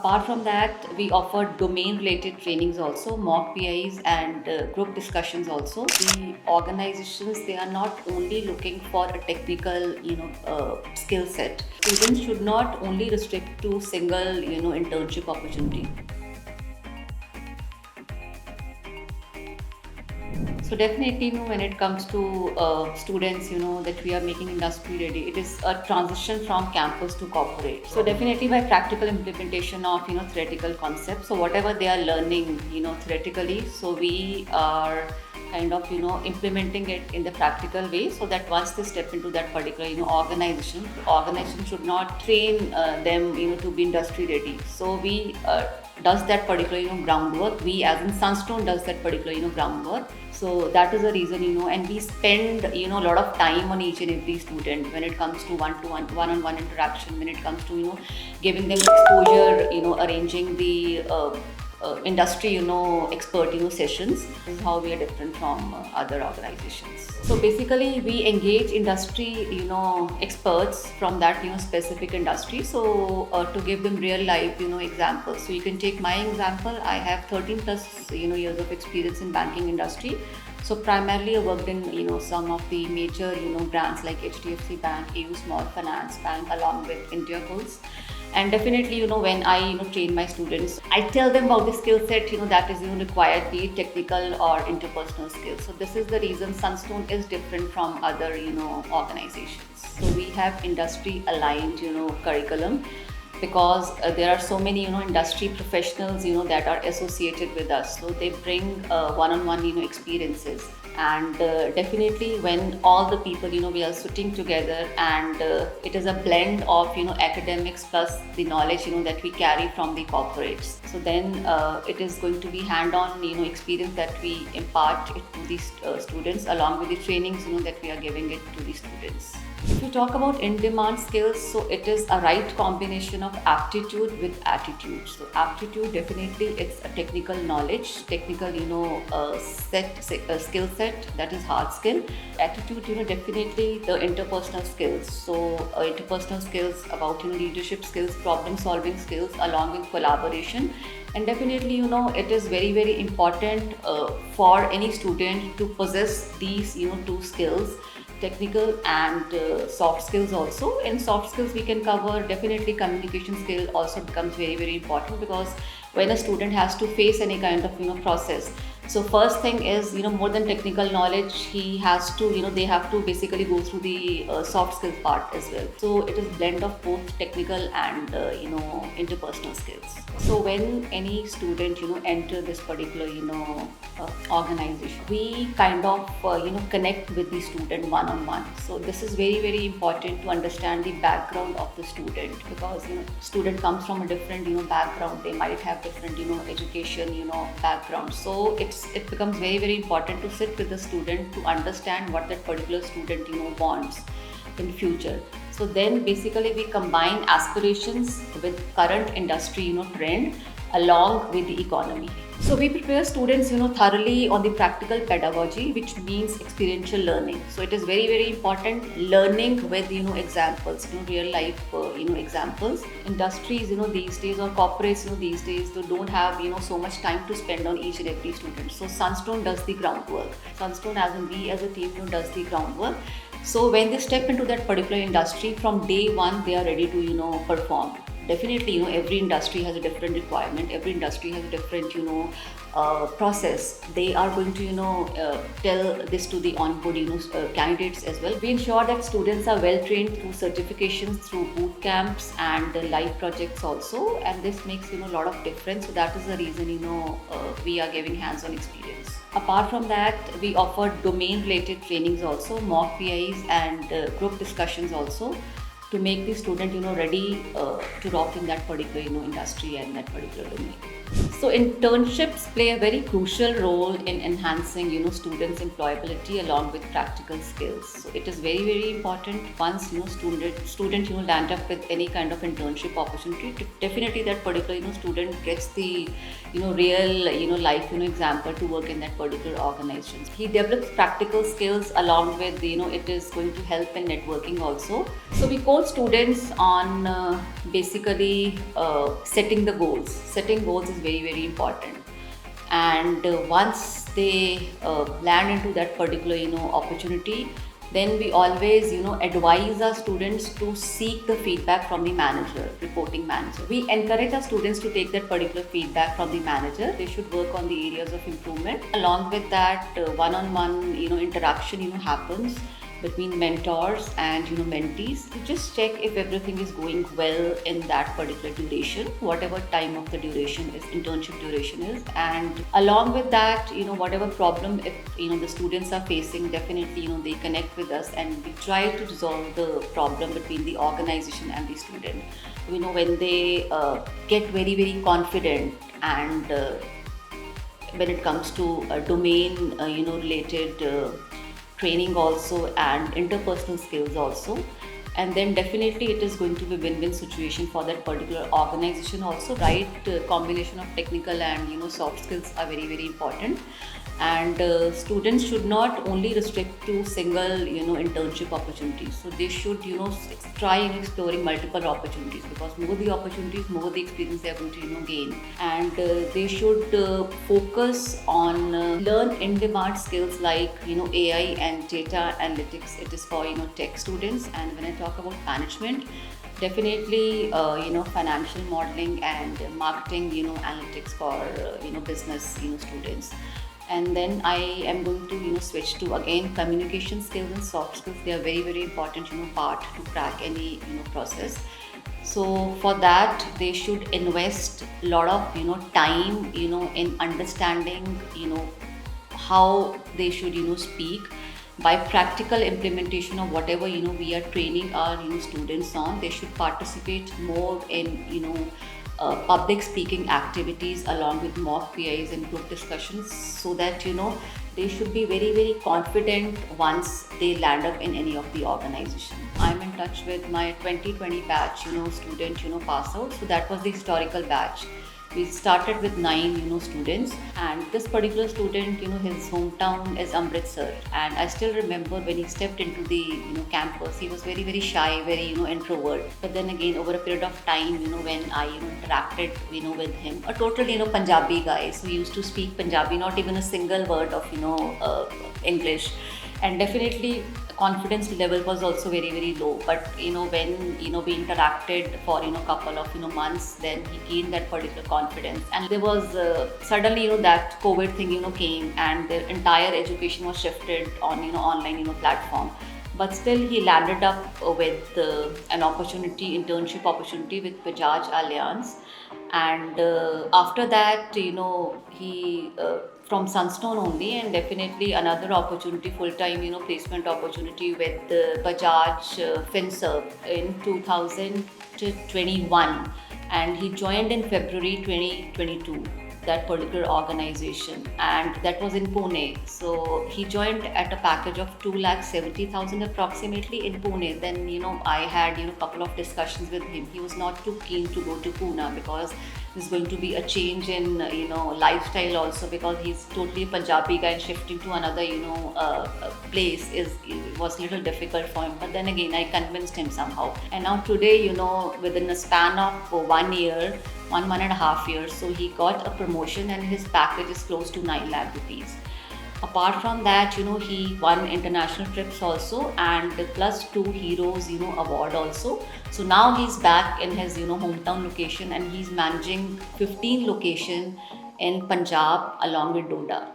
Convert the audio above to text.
Apart from that, we offer domain-related trainings also, mock PIs and group discussions also. The organizations, they are not only looking for a technical, skill set. Students should not only restrict to single, internship opportunity. So definitely, when it comes to students, that we are making industry ready, it is a transition from campus to corporate. So definitely by practical implementation of, theoretical concepts. So whatever they are learning, theoretically, so we are kind of, implementing it in the practical way, so that once they step into that particular, organization, the organization should not train them, to be industry ready. So we does that particular, groundwork. We as in Sunstone does that particular, groundwork. So that is the reason, and we spend, a lot of time on each and every student when it comes to one-on-one interaction, when it comes to, giving them exposure, arranging the industry, expert, sessions. This is how we are different from other organizations. So basically, we engage industry, experts from that, specific industry. So to give them real life, examples. So you can take my example. I have 13 plus, years of experience in banking industry. So primarily I worked in, some of the major, brands like HDFC Bank, AU Small Finance Bank, along with Indiabulls. And definitely, when I, train my students, I tell them about the skill set, that is, required, be it technical or interpersonal skills. So this is the reason Sunstone is different from other, organizations. So we have industry aligned, curriculum, because there are so many, industry professionals, that are associated with us. So they bring one-on-one, experiences. And definitely when all the people, we are sitting together, and it is a blend of, academics plus the knowledge, that we carry from the corporates. So then it is going to be hand-on, experience that we impart it to these students, along with the trainings, that we are giving it to the students. If you talk about in-demand skills, so it is a right combination of aptitude with attitude. So aptitude, definitely it's a technical knowledge, technical, skill set, that is hard skill. Attitude, definitely the interpersonal skills. So interpersonal skills about, leadership skills, problem solving skills, along with collaboration. And definitely, it is very, very important for any student to possess these, two skills, technical and soft skills also. In soft skills, we can cover definitely communication skill also becomes very, very important, because when a student has to face any kind of, process, so first thing is, more than technical knowledge, he has to, they have to basically go through the soft skills part as well. So it is blend of both technical and, interpersonal skills. So when any student, enter this particular, organization, we kind of, connect with the student one-on-one. So this is very, very important to understand the background of the student, because, student comes from a different, background. They might have different, education, background. So it becomes very, very important to sit with the student to understand what that particular student, wants in future. So then basically we combine aspirations with current industry, trend, along with the economy. So we prepare students, thoroughly on the practical pedagogy, which means experiential learning. So it is very, very important learning with, examples, real life, examples. Industries, these days, or corporates, these days, they don't have, so much time to spend on each and every student. So Sunstone does the groundwork. Sunstone, as in we as a team, does the groundwork. So when they step into that particular industry, from day one, they are ready to, perform. Definitely, every industry has a different requirement. Every industry has a different, process. They are going to, tell this to the onboard, candidates as well. We ensure that students are well trained through certifications, through boot camps and live projects also. And this makes, a lot of difference. So that is the reason, we are giving hands-on experience. Apart from that, we offer domain-related trainings also, mock PIs and group discussions also, to make the student, ready to rock in that particular, industry and that particular domain. So internships play a very crucial role in enhancing, students' employability along with practical skills. So it is very, very important once, student, land up with any kind of internship opportunity. Definitely that particular, student gets the, real, life, example to work in that particular organization. He develops practical skills along with, it is going to help in networking also. So we coach students on basically setting the goals. Setting goals is very, very important. And once they land into that particular, opportunity, then we always, advise our students to seek the feedback from the manager, reporting manager. We encourage our students to take that particular feedback from the manager. They should work on the areas of improvement. Along with that, one-on-one, interaction, happens between mentors and mentees to just check if everything is going well in that particular duration, whatever time of the duration is, internship duration is. And along with that, whatever problem if the students are facing, definitely they connect with us and we try to resolve the problem between the organization and the student. When they get very, very confident, and when it comes to domain related training also, and interpersonal skills also, and then definitely it is going to be win-win situation for that particular organization also. Right, combination of technical and soft skills are very, very important. And students should not only restrict to single internship opportunities, so they should try exploring multiple opportunities, because more the opportunities, more the experience they are going to gain. And they should focus on learn in demand skills like AI and data analytics. It is for tech students. And when I talk about management, definitely financial modeling and marketing analytics for business students. And then I am going to switch to again communication skills and soft skills. They are very, very important part to crack any process. So for that, they should invest a lot of time in understanding how they should speak. By practical implementation of whatever we are training our students on, they should participate more in public speaking activities along with mock PIs and group discussions, so that they should be very, very confident once they land up in any of the organization. I'm in touch with my 2020 batch student pass out. So that was the historical batch. We started with 9 students, and this particular student his hometown is Amritsar. And I still remember when he stepped into the campus, he was very, very shy, very introvert. But then again, over a period of time when I interacted with him, a total Punjabi guy, so he used to speak Punjabi, not even a single word of English. And definitely confidence level was also very, very low. But when we interacted for couple of months, then he gained that particular confidence. And there was suddenly that COVID thing came, and the entire education was shifted on online platform. But still he landed up with an opportunity, internship opportunity with Bajaj Allianz. And after that he from Sunstone only, and definitely another opportunity, full-time placement opportunity with Bajaj FinServ in 2021, and he joined in February 2022 that particular organization, and that was in Pune. So he joined at a package of 2,70,000 approximately in Pune. Then I had couple of discussions with him. He was not too keen to go to Pune, because there's going to be a change in lifestyle also, because he's totally a Punjabi guy, and shifting to another place was little difficult for him. But then again, I convinced him somehow. And now today within a span of 1 year, 1.5 years, so he got a promotion and his package is close to 9 lakh rupees. Apart from that, he won international trips also, and +2 Heroes award also. So now he's back in his hometown location, and he's managing 15 location in Punjab along with Doda.